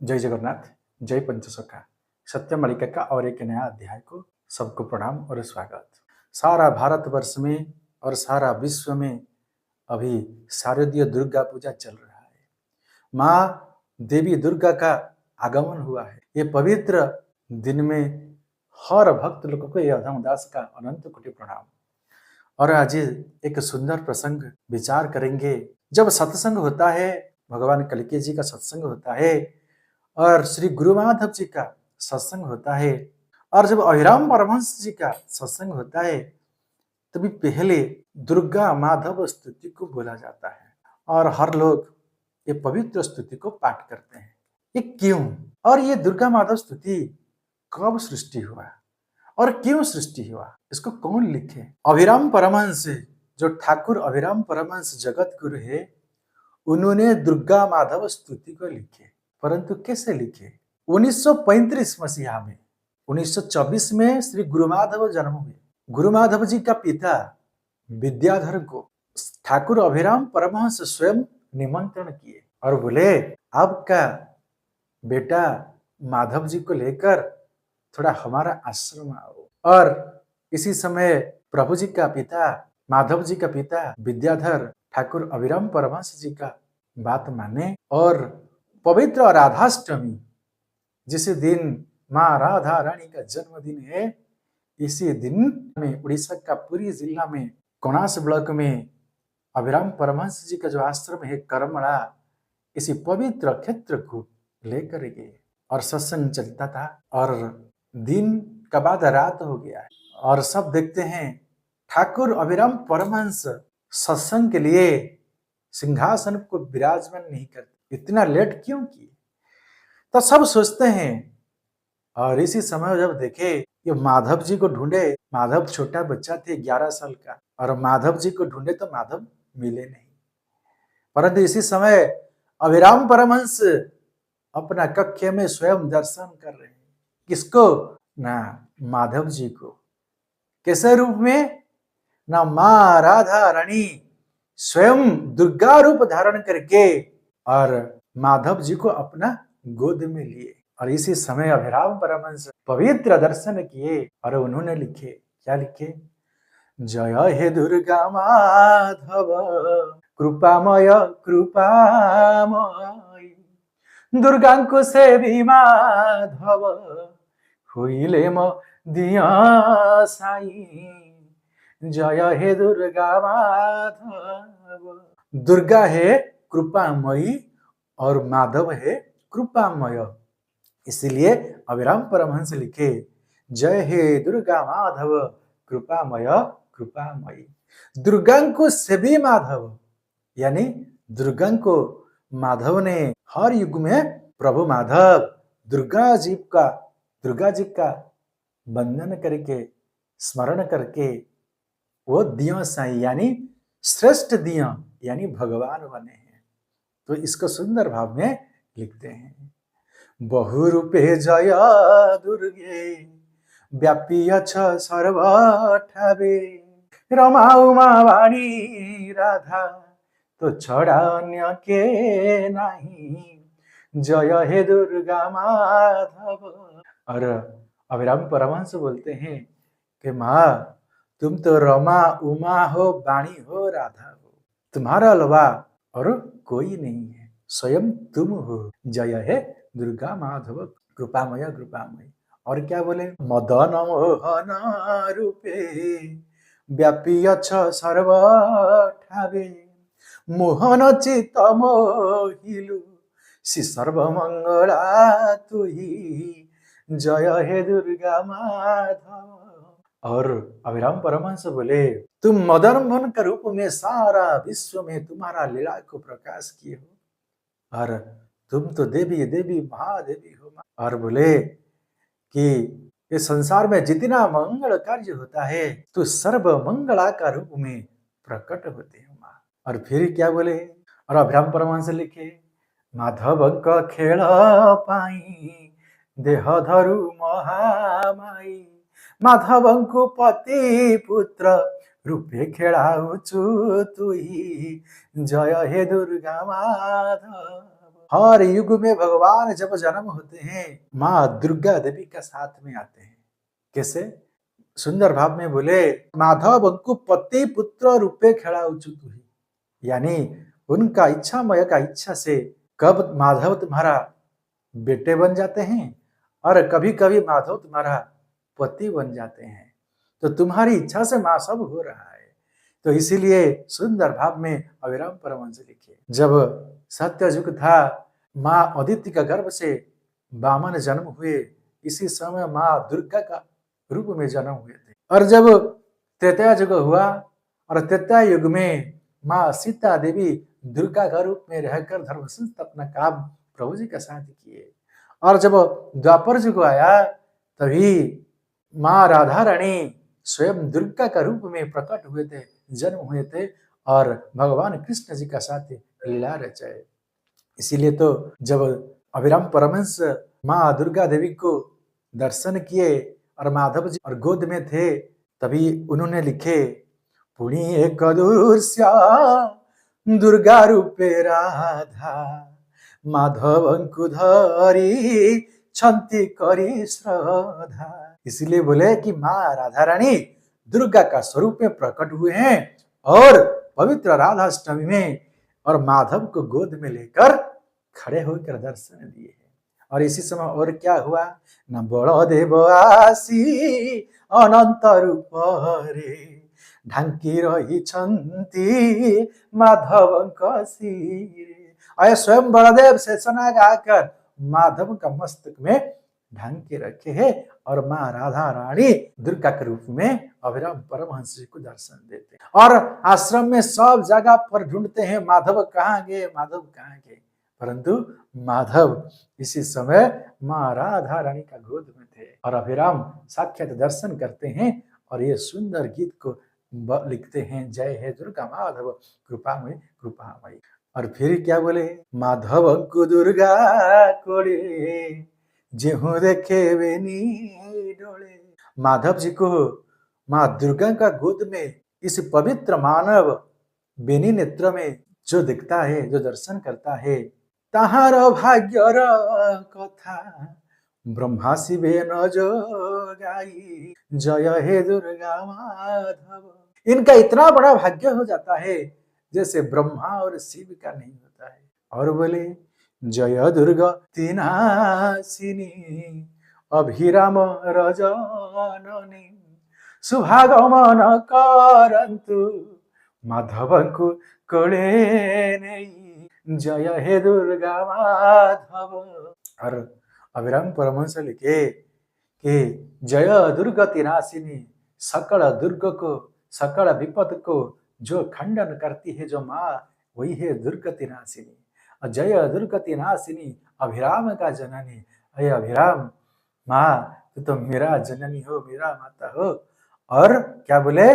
जय जगन्नाथ, जय पंचसखा। सत्य मालिका का और एक नया अध्याय को सबको प्रणाम और स्वागत। सारा भारतवर्ष में और सारा विश्व में अभी शारदीय दुर्गा पूजा चल रहा है। माँ देवी दुर्गा का आगमन हुआ है। ये पवित्र दिन में हर भक्त लोगों को यह धर्मदास का अनंत कोटि प्रणाम। और आज एक सुंदर प्रसंग विचार करेंगे। जब सत्संग होता है, भगवान कलिके जी का सत्संग होता है और श्री गुरु माधव जी का सत्संग होता है और जब अभिराम परमहंस जी का सत्संग होता है, तभी पहले दुर्गा माधव स्तुति को बोला जाता है और हर लोग ये पवित्र स्तुति को पाठ करते हैं। ये क्यों? और ये दुर्गा माधव स्तुति कब सृष्टि हुआ और क्यों सृष्टि हुआ, इसको कौन लिखे? अभिराम परमहंस, जो ठाकुर अभिराम परमहंस जगत गुरु है, उन्होंने दुर्गा माधव स्तुति को लिखे। परंतु कैसे लिखे? 1935 मसीहा में, 1924 में श्री गुरु माधव जन्म हुए। गुरु माधव जी का पिता विद्याधर को ठाकुर अभिराम परमहंस स्वयं निमंत्रण किए और बोले, आपका बेटा माधव जी को लेकर थोड़ा हमारा आश्रम आओ। और इसी समय प्रभु जी का पिता, माधव जी का पिता विद्याधर ठाकुर अभिराम परमहंस जी का बात माने और पवित्र राधाष्टमी, जिस दिन माँ राधा रानी का जन्मदिन है, इसी दिन में उड़ीसा का पुरी जिला में कोणास ब्लॉक में अभिराम परमहंस जी का जो आश्रम है करमड़ा, इसी पवित्र क्षेत्र को लेकर गए और सत्संग चलता था। और दिन का बाद रात हो गया है और सब देखते हैं ठाकुर अभिराम परमहंस सत्संग के लिए सिंहासन को विराजमान नहीं करते। इतना लेट क्यों किए? तो सब सोचते हैं। और इसी समय जब देखे ये माधव जी को ढूंढे, माधव छोटा बच्चा थे 11 साल का, और माधव जी को ढूंढे तो माधव मिले नहीं। परंतु इसी समय अभिराम परमहंस अपना कक्ष में स्वयं दर्शन कर रहे हैं। किसको? ना माधव जी को। कैसे रूप में? ना माँ राधा रानी स्वयं दुर्गा रूप धारण करके और माधव जी को अपना गोद में लिए। और इसी समय अभिराम परमहंस पवित्र दर्शन किए और उन्होंने लिखे, क्या लिखे? जय हे दुर्गा माधव कृपामय कृपामय, दुर्गांकु सेवी माधव हुईले म दिया साई। जय हे दुर्गा माधव। दुर्गा है कृपामयी और माधव है कृपामय, इसलिए अभिराम परमहंस लिखे, जय हे दुर्गा माधव कृपामय कृपामयी। दुर्गा को सेवी माधव, यानी दुर्गा को माधव ने हर युग में प्रभु माधव दुर्गा जी का वंदन करके स्मरण करके वो दिया साई यानी श्रेष्ठ दिया यानी भगवान बने हैं। तो इसको सुंदर भाव में लिखते हैं, बहुरूपे जय दुर्गे व्यापी अछ सर्वठावे, रमा उमा वाणी राधा तो छड़ा अन्य के नहीं। जय हे दुर्गा माधव। और अभिराम परमहंस बोलते हैं कि माँ, तुम तो रमा उमा हो, वाणी हो, राधा हो, तुम्हारा अलावा और कोई नहीं है, स्वयं तुम हो। जय हे दुर्गा माधव कृपामय कृपामय। और क्या बोले? मदन मोहन रूपे व्यापी अछ सर्वठावे, मोहन चित मोहिलु श्री सर्वमंगला तुही। जय हे दुर्गा माधव। और अभिराम परमहंस बोले, तुम मदन मोहन के रूप में सारा विश्व में तुम्हारा लीला को प्रकाश किए हो और तुम तो देवी देवी महादेवी हो। और बोले कि इस संसार में जितना मंगल कार्य होता है तो सर्व मंगला का रूप में प्रकट होते हो माँ। और फिर क्या बोले? और अभिराम परमहंस लिखे, माधव का खेल पाई देह धरु महामाई, माधवंकु पति पुत्र रूपे खेलाउछु तुही। जय हे दुर्गा माधव। हर युग में भगवान जब जन्म होते हैं माँ दुर्गा देवी का साथ में आते हैं। कैसे? सुंदर भाव में बोले, माधव अंकु पति पुत्र रूपे खेला उचित हुई, यानी उनका इच्छामय का इच्छा से कब माधव तुम्हारा बेटे बन जाते हैं और कभी कभी माधव तुम्हारा पति बन जाते हैं। तो तुम्हारी इच्छा से माँ सब हो रहा है। तो इसीलिए सुंदर भाव में अभिराम परमहंस लिखे, जब सत्य युग था, माँ अदिति का गर्भ से वामन जन्म हुए, इसी समय माँ दुर्गा का रूप में जन्म हुए थे। और जब त्रेता युग हुआ और त्रेता युग में माँ सीता देवी दुर्गा का रूप में रहकर धर्म संस्थापना काम प्रभु जी के साथ किए। और जब द्वापर युग आया तभी माँ राधा रानी स्वयं दुर्गा का रूप में प्रकट हुए थे, जन्म हुए थे और भगवान कृष्ण जी का साथ लीला रचाए। इसीलिए तो जब अभिराम परमहंस माँ दुर्गा देवी को दर्शन किए और माधव जी और गोद में थे, तभी उन्होंने लिखे, पुण्य कदुर्स्या दुर्गा रूपे राधा माधव अंकु धरी छंती करी श्रद्धा। इसलिए बोले कि माँ राधा रानी दुर्गा का स्वरूप में प्रकट हुए हैं और पवित्र राधाष्टमी में और माधव को गोद में लेकर खड़े होकर दर्शन दिए हैं। और इसी समय और क्या हुआ, न बलदेव आसी अनंत रूप रे ढांकी रही छंती माधव शिरे। और स्वयं बलदेव शेषनाग आकर माधव का मस्तक में ढंग के रखे हैं और माँ राधा रानी दुर्गा के रूप में अभिराम परमहंस जी को दर्शन देते हैं। और आश्रम में सब जगह पर ढूंढते हैं, माधव कहाँ गए, माधव कहाँ गए, परंतु माधव इसी समय माँ राधा रानी का गोद में थे। और अभिराम साक्षात दर्शन करते हैं और ये सुंदर गीत को लिखते हैं, जय हे दुर्गा माधव कृपामय कृपामयी। और फिर क्या बोले, माधव को दुर्गा कोड़े जेहू देखे बेनी डोले। माधव जी को माँ दुर्गा का गोद में इस पवित्र मानव बेनी नेत्र में जो दिखता है, जो दर्शन करता है, ताहार भाग्यर कथा ब्रह्मा शिवे न जो गाई जय हे दुर्गा माधव। इनका इतना बड़ा भाग्य हो जाता है जैसे ब्रह्मा और शिव का नहीं होता है। और बोले, जय दुर्गा तीनासिनी अभिराम रजननी शुभागमन करंतु माधवंकु कोले नहीं जय हे दुर्गा माधव। और अभिराम परमहंस लिखे कि जय दुर्गा तीनासिनी, सकल दुर्ग को सकल विपद को जो खंडन करती है जो माँ, वही है दुर्गति नाशिनी। जय दुर्गति नाशिनी अभिराम का जननी। अरे अभिराम माँ, तू तो मेरा जननी हो, मेरा माता हो। और क्या बोले,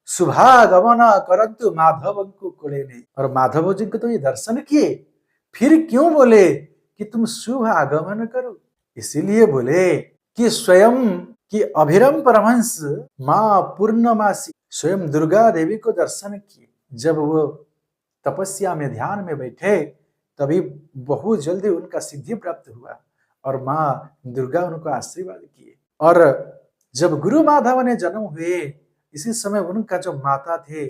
शुभागमन करंतु माधव को कोले नहीं। और माधव जी को तो ये दर्शन किए, फिर क्यों बोले कि तुम शुभ आगमन करो। इसीलिए बोले कि स्वयं कि अभिराम परमहंस माँ पूर्णमासी स्वयं दुर्गा देवी को दर्शन किए। जब वो तपस्या में ध्यान में बैठे तभी बहुत जल्दी उनका सिद्धि प्राप्त हुआ और माँ दुर्गा उनको आशीर्वाद किए। और जब गुरु माधव ने जन्म हुए, इसी समय उनका जो माता थे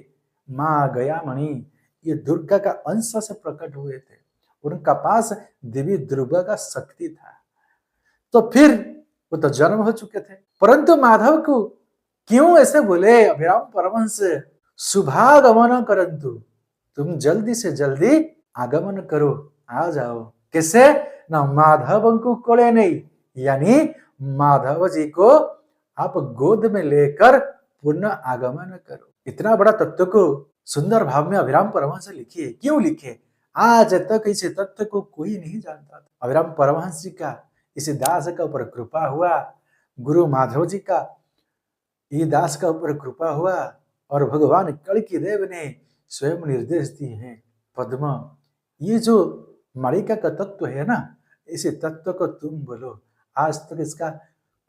माँ गयामणि, ये दुर्गा का अंश से प्रकट हुए थे। उनका पास देवी दुर्गा का शक्ति था। तो फिर वो तो जन्म हो चुके थे, परंतु माधव को क्यों ऐसे बोले अभिराम परमहंस, शुभागमन करंतु, तुम जल्दी से जल्दी आगमन करो, आ जाओ। कैसे, ना माधव को कोले नहीं, यानी माधव जी को आप गोद में लेकर पुनः आगमन करो। इतना बड़ा तत्व को सुंदर भाव में अभिराम परमहंस लिखिए। क्यों लिखे, आज तक इस तत्व को कोई नहीं जानता था। अभिराम परमहंस जी का इस दास का ऊपर कृपा हुआ, गुरु माधव जी का ये दास का ऊपर कृपा हुआ और भगवान कल्कि देव ने स्वयं निर्देश दिए हैं। पद्म, ये जो मालिका का तत्व है ना, इस तत्व को तुम बोलो। आज तक इसका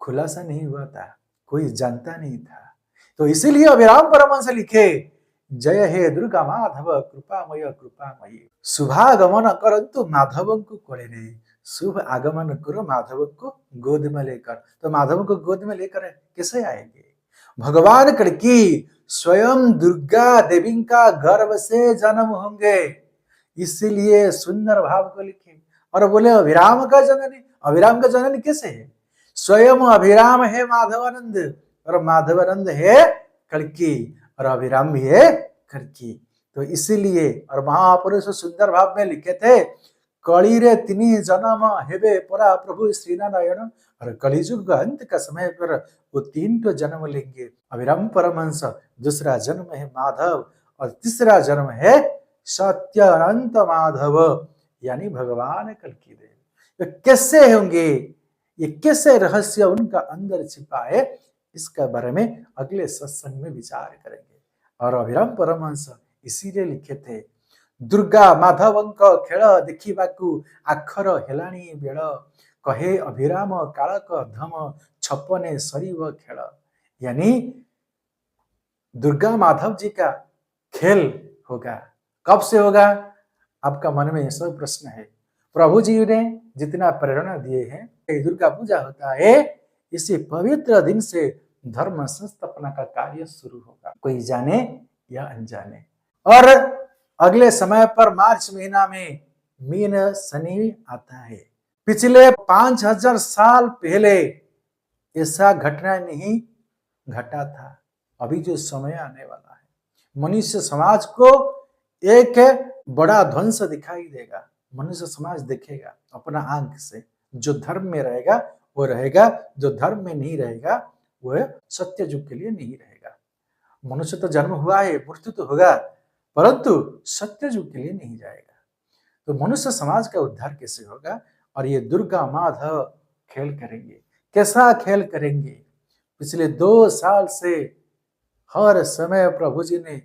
खुलासा नहीं हुआ था, कोई जानता नहीं था। तो इसीलिए अभिराम परमहंस लिखे, जय हे दुर्गा माधव कृपामय कृपामयी। शुभागमन करंतु माधव को कोले रे, शुभ आगमन करो माधव को गोद में लेकर। तो माधव को गोद में लेकर कैसे आएंगे? भगवान कड़की स्वयं दुर्गा देवी का गर्भ से जन्म होंगे, इसीलिए सुंदर भाव को लिखे और बोले अभिराम का जननी। अभिराम का जननी कैसे है? स्वयं अभिराम है माधवानंद और माधवानंद है कड़की और अभिराम भी है कड़की। तो इसीलिए और महापुरुष सुंदर भाव में लिखे थे, कली रे तिनी जन्म हेबे परा प्रभु श्री नारायण। और कलिजुग का अंत का समय पर वो 3 तो जन्म लेंगे, अभिराम परमहंस, दूसरा जन्म है माधव और तीसरा जन्म है सत्य अनंत माधव यानी भगवान कल्की देव। तो कैसे होंगे, ये कैसे रहस्य उनका अंदर छिपा है, इसका बारे में अगले सत्संग में विचार करेंगे। और अभिराम परमहंस इसीलिए लिखे थे, दुर्गा माधवंक खेल देखिबाकू आखर हेलाणी बेल, कहे अभिराम कालक धम छपने सरीव खेल। यानी दुर्गा माधव जी का खेल होगा। कब से होगा? आपका मन में सब प्रश्न है। प्रभु जी ने जितना प्रेरणा दिए हैं, दुर्गा पूजा होता है, इसी पवित्र दिन से धर्म संस्थापना का कार्य शुरू होगा, कोई जाने या अनजाने। और अगले समय पर मार्च महीना में मीन शनि आता है। पिछले 5000 साल पहले ऐसा घटना नहीं घटा था। अभी जो समय आने वाला है, मनुष्य समाज को एक बड़ा ध्वंस दिखाई देगा। मनुष्य समाज देखेगा अपना आंख से, जो धर्म में रहेगा वो रहेगा, जो धर्म में नहीं रहेगा वह सत्य युग के लिए नहीं रहेगा। मनुष्य तो जन्म हुआ है, मृत्यु तो होगा, परंतु सत्य युग के लिए नहीं जाएगा। तो मनुष्य समाज का उद्धार कैसे होगा? और ये दुर्गा माधव खेल करेंगे। कैसा खेल करेंगे? पिछले 2 साल से हर समय प्रभु जी ने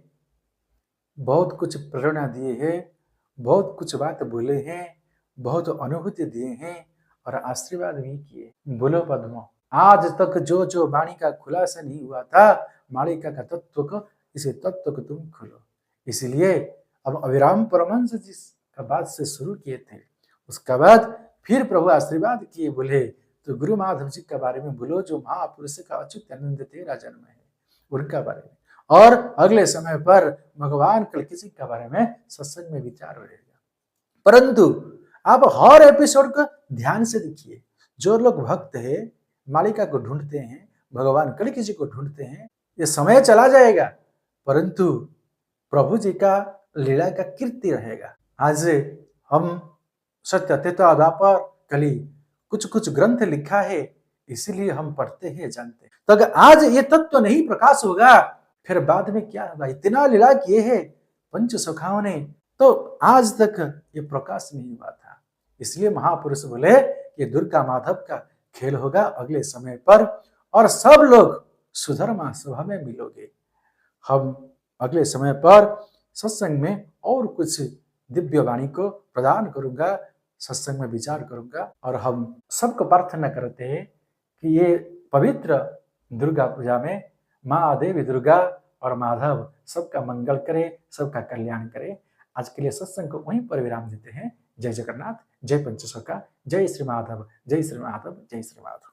बहुत कुछ प्रेरणा दिए हैं, बहुत कुछ बात बोले हैं, बहुत अनुभूति दिए हैं और आशीर्वाद भी किए। बोलो पद्म, आज तक जो जो वाणी का खुलासा नहीं हुआ था, मालिका का तत्व को, इसे तत्व को तुम खोलो। इसलिए अब अभिराम परमहंस जी का बात से शुरू किए थे, उसका बाद फिर प्रभु आशीर्वाद किए, बोले तो गुरु माधव जी के बारे में बोलो, जो महापुरुष का अच्युत आनंद तेरा जन्म है, उनका बारे में। और अगले समय पर भगवान कल्की जी के बारे में सत्संग में विचार रहेगा। परंतु आप हर एपिसोड को ध्यान से देखिए। जो लोग भक्त है, मालिका को ढूंढते हैं, भगवान कल्की जी को ढूंढते हैं, ये समय चला जाएगा, परंतु प्रभु जी का लीला का कीर्ति रहेगा। आज हम सत्य तत्व आधार पर कली कुछ कुछ ग्रंथ लिखा है, इसीलिए हम पढ़ते हैं, जानते हैं। तो अगर आज ये तत्व नहीं प्रकाश होगा, फिर बाद में क्या होगा? इतना लीला किए हैं पंच सखाओं ने, तो आज तक ये प्रकाश नहीं हुआ था। इसलिए महापुरुष बोले कि दुर्गा माधव का खेल होगा अगले समय पर, और सब लोग सुधर्मा सभा में मिलोगे। हम अगले समय पर सत्संग में और कुछ दिव्य वाणी को प्रदान करूंगा, सत्संग में विचार करूंगा। और हम सबको प्रार्थना करते हैं कि ये पवित्र दुर्गा पूजा में माँ देवी दुर्गा और माधव सबका मंगल करे, सबका कल्याण करे। आज के लिए सत्संग को वहीं पर विराम देते हैं। जय जगन्नाथ, जय पंचसखा, जय श्री माधव, जय श्री माधव, जय श्री माधव।